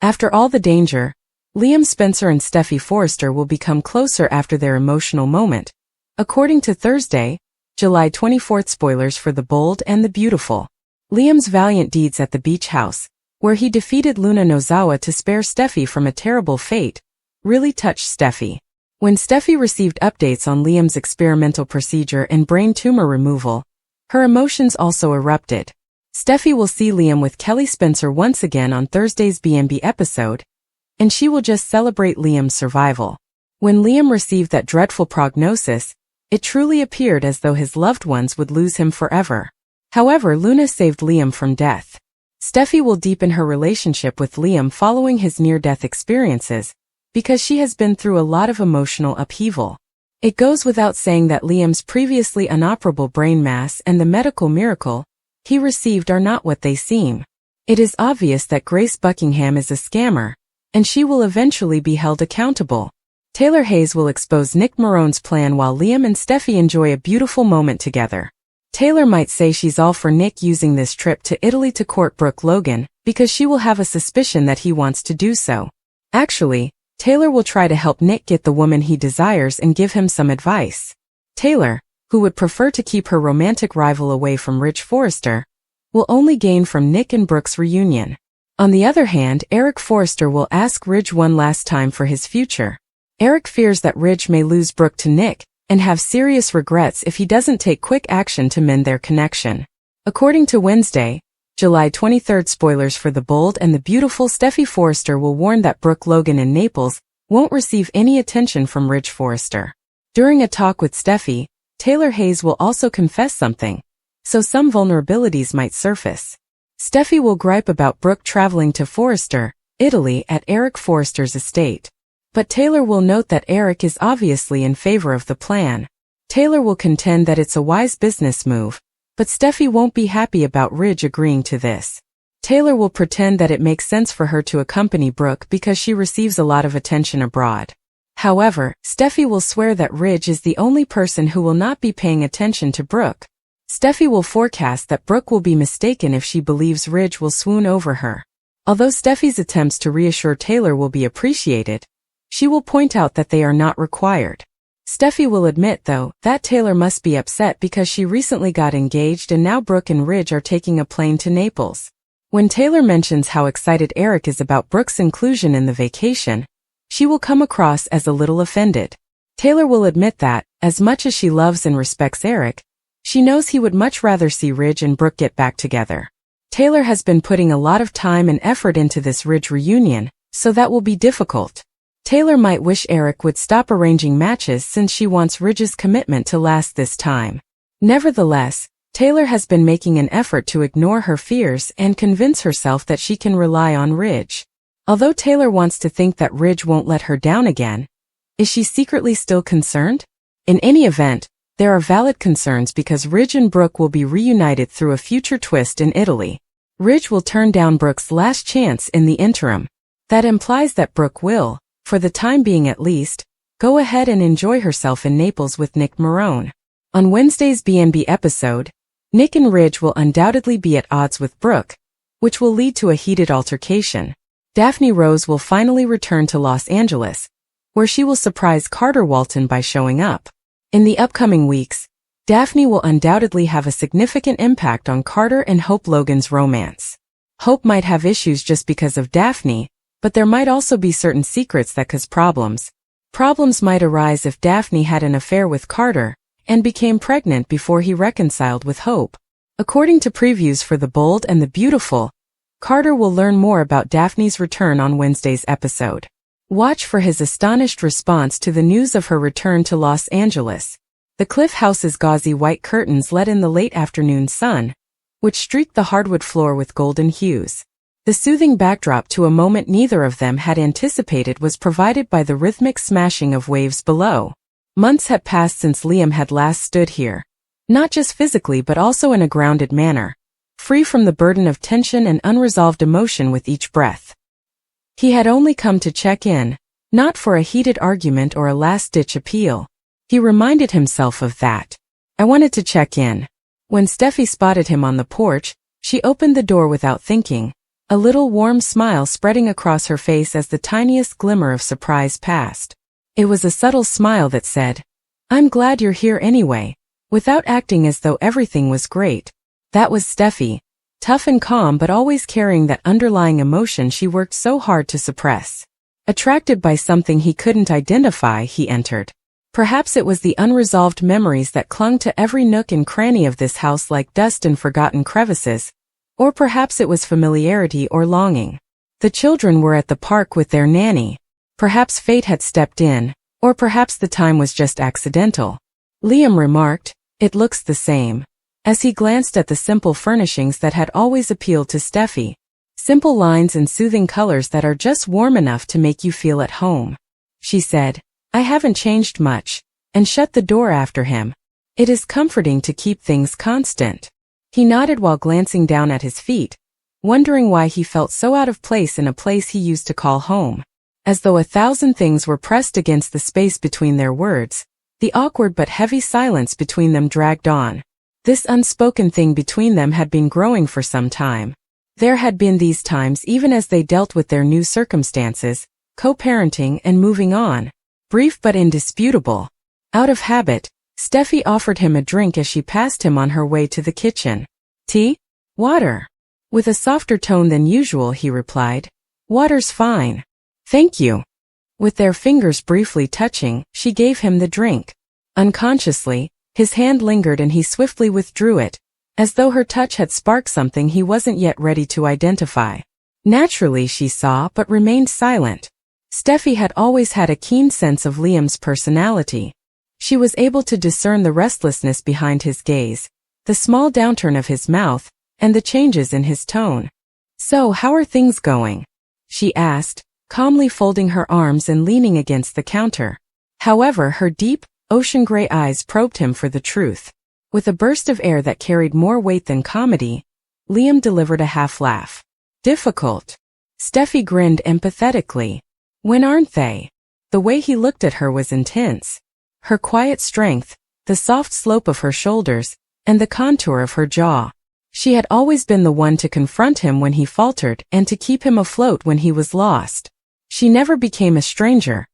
After all the danger, Liam Spencer and Steffi Forrester will become closer after their emotional moment. According to Thursday, July 24th spoilers for The Bold and the Beautiful. Liam's valiant deeds at the beach house, where he defeated Luna Nozawa to spare Steffi from a terrible fate, really touched Steffi. When Steffi received updates on Liam's experimental procedure and brain tumor removal, her emotions also erupted. Steffi will see Liam with Kelly Spencer once again on Thursday's BNB episode, and she will just celebrate Liam's survival. When Liam received that dreadful prognosis, it truly appeared as though his loved ones would lose him forever. However, Luna saved Liam from death. Steffi will deepen her relationship with Liam following his near-death experiences, because she has been through a lot of emotional upheaval. It goes without saying that Liam's previously inoperable brain mass and the medical miracle he received are not what they seem. It is obvious that Grace Buckingham is a scammer, and she will eventually be held accountable. Taylor Hayes will expose Nick Marone's plan while Liam and Steffi enjoy a beautiful moment together. Taylor might say she's all for Nick using this trip to Italy to court Brooke Logan, because she will have a suspicion that he wants to do so. Actually, Taylor will try to help Nick get the woman he desires and give him some advice. Taylor, who would prefer to keep her romantic rival away from Ridge Forrester, will only gain from Nick and Brooke's reunion. On the other hand, Eric Forrester will ask Ridge one last time for his future. Eric fears that Ridge may lose Brooke to Nick, and have serious regrets if he doesn't take quick action to mend their connection. According to Wednesday, July 23rd spoilers for The Bold and the Beautiful, Steffi Forrester will warn that Brooke Logan in Naples won't receive any attention from Ridge Forrester. During a talk with Steffi, Taylor Hayes will also confess something, so some vulnerabilities might surface. Steffi will gripe about Brooke traveling to Forrester, Italy at Eric Forrester's estate. But Taylor will note that Eric is obviously in favor of the plan. Taylor will contend that it's a wise business move, but Steffi won't be happy about Ridge agreeing to this. Taylor will pretend that it makes sense for her to accompany Brooke because she receives a lot of attention abroad. However, Steffi will swear that Ridge is the only person who will not be paying attention to Brooke. Steffi will forecast that Brooke will be mistaken if she believes Ridge will swoon over her. Although Steffi's attempts to reassure Taylor will be appreciated, she will point out that they are not required. Steffi will admit, though, that Taylor must be upset because she recently got engaged and now Brooke and Ridge are taking a plane to Naples. When Taylor mentions how excited Eric is about Brooke's inclusion in the vacation, she will come across as a little offended. Taylor will admit that, as much as she loves and respects Eric, she knows he would much rather see Ridge and Brooke get back together. Taylor has been putting a lot of time and effort into this Ridge reunion, so that will be difficult. Taylor might wish Eric would stop arranging matches since she wants Ridge's commitment to last this time. Nevertheless, Taylor has been making an effort to ignore her fears and convince herself that she can rely on Ridge. Although Taylor wants to think that Ridge won't let her down again, is she secretly still concerned? In any event, there are valid concerns because Ridge and Brooke will be reunited through a future twist in Italy. Ridge will turn down Brooke's last chance in the interim. That implies that Brooke will, for the time being at least, go ahead and enjoy herself in Naples with Nick Marone. On Wednesday's BNB episode, Nick and Ridge will undoubtedly be at odds with Brooke, which will lead to a heated altercation. Daphne Rose will finally return to Los Angeles, where she will surprise Carter Walton by showing up. In the upcoming weeks, Daphne will undoubtedly have a significant impact on Carter and Hope Logan's romance. Hope might have issues just because of Daphne, but there might also be certain secrets that cause problems. Problems might arise if Daphne had an affair with Carter and became pregnant before he reconciled with Hope. According to previews for The Bold and the Beautiful, Carter will learn more about Daphne's return on Wednesday's episode. Watch for his astonished response to the news of her return to Los Angeles. The Cliff House's gauzy white curtains let in the late afternoon sun, which streaked the hardwood floor with golden hues. The soothing backdrop to a moment neither of them had anticipated was provided by the rhythmic smashing of waves below. Months had passed since Liam had last stood here, not just physically but also in a grounded manner, free from the burden of tension and unresolved emotion with each breath. He had only come to check in, not for a heated argument or a last-ditch appeal. He reminded himself of that. I wanted to check in. When Steffi spotted him on the porch, she opened the door without thinking, a little warm smile spreading across her face as the tiniest glimmer of surprise passed. It was a subtle smile that said, "I'm glad you're here anyway," without acting as though everything was great. That was Steffi, tough and calm but always carrying that underlying emotion she worked so hard to suppress. Attracted by something he couldn't identify, he entered. Perhaps it was the unresolved memories that clung to every nook and cranny of this house like dust in forgotten crevices, or perhaps it was familiarity or longing. The children were at the park with their nanny. Perhaps fate had stepped in, or perhaps the time was just accidental. Liam remarked, "It looks the same," as he glanced at the simple furnishings that had always appealed to Steffi. Simple lines and soothing colors that are just warm enough to make you feel at home. She said, "I haven't changed much," and shut the door after him. "It is comforting to keep things constant." He nodded while glancing down at his feet, wondering why he felt so out of place in a place he used to call home. As though 1,000 things were pressed against the space between their words, the awkward but heavy silence between them dragged on. This unspoken thing between them had been growing for some time. There had been these times even as they dealt with their new circumstances, co-parenting and moving on. Brief but indisputable. Out of habit, Steffi offered him a drink as she passed him on her way to the kitchen. "Tea? Water?" With a softer tone than usual, he replied, "Water's fine. Thank you." With their fingers briefly touching, she gave him the drink. Unconsciously, his hand lingered and he swiftly withdrew it, as though her touch had sparked something he wasn't yet ready to identify. Naturally, she saw but remained silent. Steffi had always had a keen sense of Liam's personality. She was able to discern the restlessness behind his gaze, the small downturn of his mouth, and the changes in his tone. "So how are things going?" she asked, calmly folding her arms and leaning against the counter. However, her deep, ocean-gray eyes probed him for the truth. With a burst of air that carried more weight than comedy, Liam delivered a half-laugh. "Difficult." Steffi grinned empathetically. "When aren't they?" The way he looked at her was intense. Her quiet strength, the soft slope of her shoulders, and the contour of her jaw. She had always been the one to confront him when he faltered and to keep him afloat when he was lost. She never became a stranger,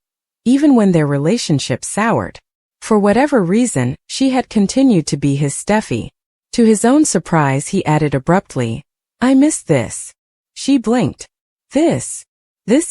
even when their relationship soured. For whatever reason, she had continued to be his Steffi. To his own surprise, he added abruptly, "I miss this." She blinked. This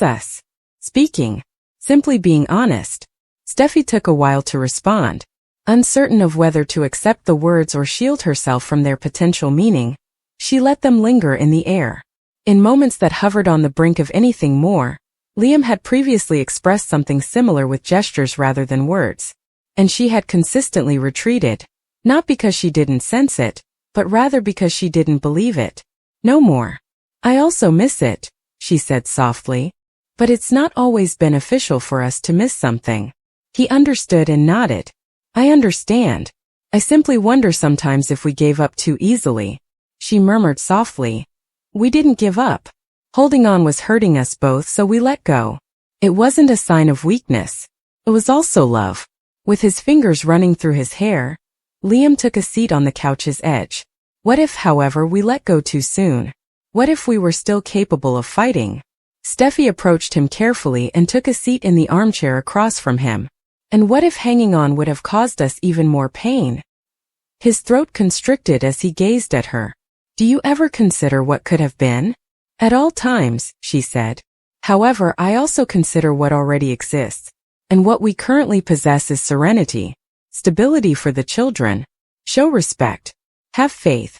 us. Speaking. Simply being honest. Steffi took a while to respond. Uncertain of whether to accept the words or shield herself from their potential meaning, she let them linger in the air. In moments that hovered on the brink of anything more, Liam had previously expressed something similar with gestures rather than words. And she had consistently retreated, not because she didn't sense it, but rather because she didn't believe it. "No more. I also miss it," she said softly. "But it's not always beneficial for us to miss something." He understood and nodded. "I understand. I simply wonder sometimes if we gave up too easily." She murmured softly. "We didn't give up. Holding on was hurting us both, so we let go. It wasn't a sign of weakness. It was also love." With his fingers running through his hair, Liam took a seat on the couch's edge. "What if, however, we let go too soon? What if we were still capable of fighting?" Steffi approached him carefully and took a seat in the armchair across from him. "And what if hanging on would have caused us even more pain?" His throat constricted as he gazed at her. "Do you ever consider what could have been?" "At all times," she said. "However, I also consider what already exists. And what we currently possess is serenity, stability for the children. Show respect. Have faith."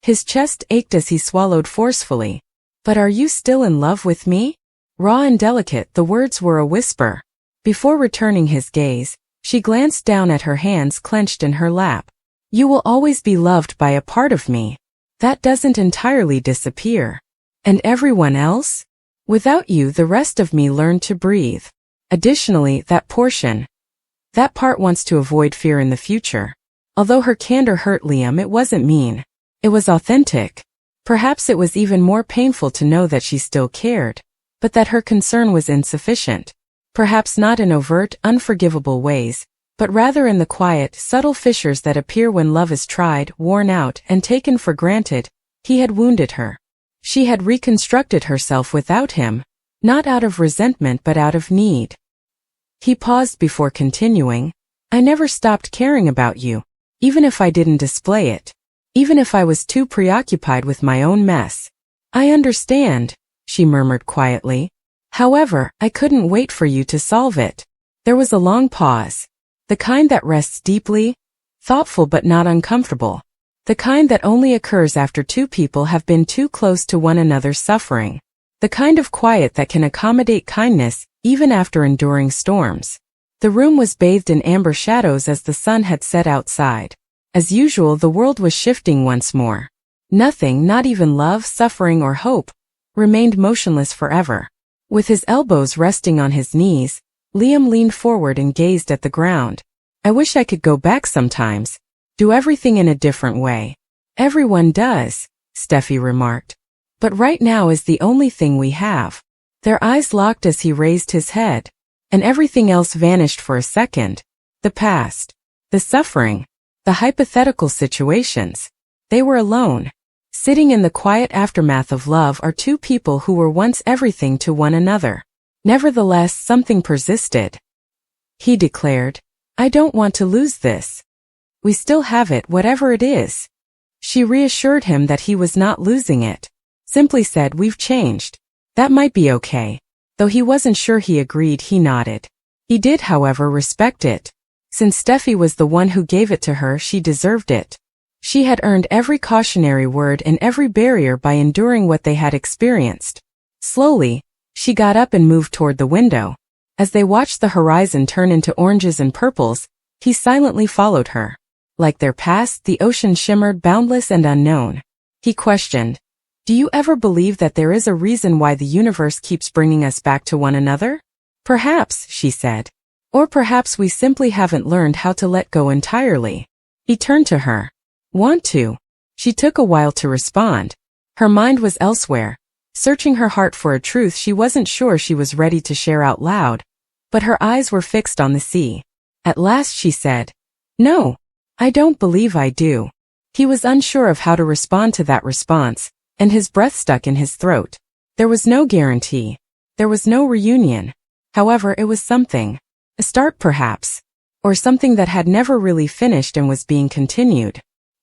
His chest ached as he swallowed forcefully. "But are you still in love with me?" Raw and delicate, the words were a whisper. Before returning his gaze, she glanced down at her hands clenched in her lap. "You will always be loved by a part of me. That doesn't entirely disappear. And everyone else? Without you, the rest of me learned to breathe. Additionally, that part wants to avoid fear in the future." Although her candor hurt Liam, it wasn't mean. It was authentic. Perhaps it was even more painful to know that she still cared, but that her concern was insufficient. Perhaps not in overt, unforgivable ways, but rather in the quiet, subtle fissures that appear when love is tried, worn out, and taken for granted. He had wounded her. She had reconstructed herself without him, not out of resentment but out of need. He paused before continuing. I never stopped caring about you, even if I didn't display it, even if I was too preoccupied with my own mess. I understand, she murmured quietly. However, I couldn't wait for you to solve it. There was a long pause. The kind that rests deeply, thoughtful but not uncomfortable. The kind that only occurs after two people have been too close to one another's suffering. The kind of quiet that can accommodate kindness, even after enduring storms. The room was bathed in amber shadows as the sun had set outside. As usual, the world was shifting once more. Nothing, not even love, suffering, or hope, remained motionless forever. With his elbows resting on his knees, Liam leaned forward and gazed at the ground. I wish I could go back sometimes. Do everything in a different way. Everyone does, Steffi remarked. But right now is the only thing we have. Their eyes locked as he raised his head. And everything else vanished for a second. The past. The suffering. The hypothetical situations. They were alone. Sitting in the quiet aftermath of love are two people who were once everything to one another. Nevertheless, something persisted. He declared, I don't want to lose this. We still have it, whatever it is. She reassured him that he was not losing it. Simply said, we've changed. That might be okay. Though he wasn't sure he agreed, he nodded. He did, however, respect it. Since Steffi was the one who gave it to her, she deserved it. She had earned every cautionary word and every barrier by enduring what they had experienced. Slowly, she got up and moved toward the window. As they watched the horizon turn into oranges and purples, he silently followed her. Like their past, the ocean shimmered boundless and unknown. He questioned, do you ever believe that there is a reason why the universe keeps bringing us back to one another? Perhaps, she said. Or perhaps we simply haven't learned how to let go entirely. He turned to her. Want to? She took a while to respond. Her mind was elsewhere, searching her heart for a truth she wasn't sure she was ready to share out loud, but her eyes were fixed on the sea. At last she said, no, I don't believe I do. He was unsure of how to respond to that response, and his breath stuck in his throat. There was no guarantee. There was no reunion. However, it was something. A start perhaps. Or something that had never really finished and was being continued.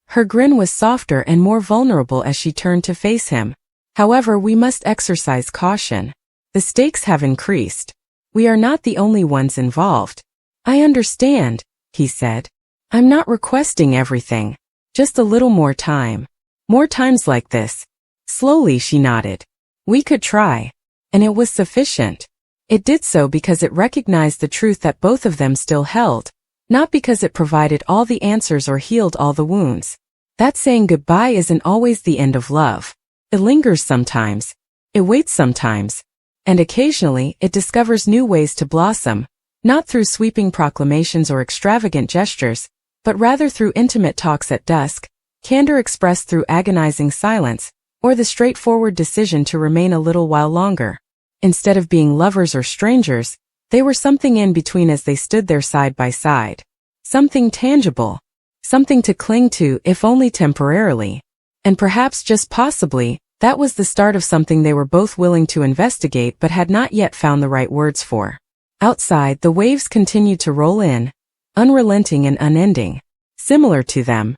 Her grin was softer and more vulnerable as she turned to face him. However, we must exercise caution. The stakes have increased. We are not the only ones involved. I understand, he said. I'm not requesting everything. Just a little more time. More times like this. Slowly she nodded. We could try. And it was sufficient. It did so because it recognized the truth that both of them still held, not because it provided all the answers or healed all the wounds. That saying goodbye isn't always the end of love. It lingers sometimes. It waits sometimes. And occasionally, it discovers new ways to blossom, not through sweeping proclamations or extravagant gestures, but rather through intimate talks at dusk, candor expressed through agonizing silence, or the straightforward decision to remain a little while longer. Instead of being lovers or strangers, they were something in between as they stood there side by side. Something tangible. Something to cling to, if only temporarily. And perhaps just possibly, that was the start of something they were both willing to investigate but had not yet found the right words for. Outside, the waves continued to roll in, unrelenting and unending. Similar to them,